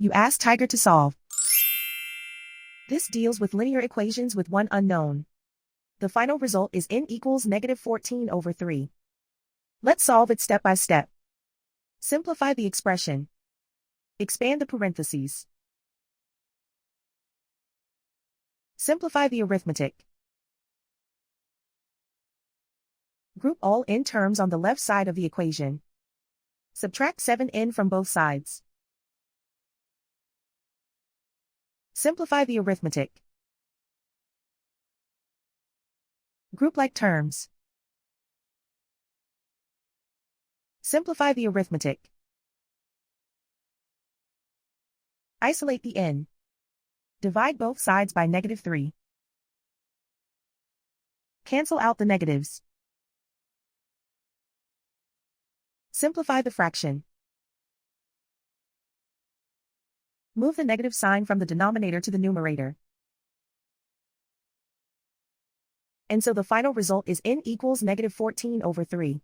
You ask Tiger to solve. This deals with linear equations with one unknown. The final result is n equals -14/3. Let's solve it step by step. Simplify the expression. Expand the parentheses. Simplify the arithmetic. Group all n terms on the left side of the equation. Subtract 7n from both sides. Simplify the arithmetic. Group like terms. Simplify the arithmetic. Isolate the n. Divide both sides by -3. Cancel out the negatives. Simplify the fraction. Move the negative sign from the denominator to the numerator. And so the final result is n equals -14/3.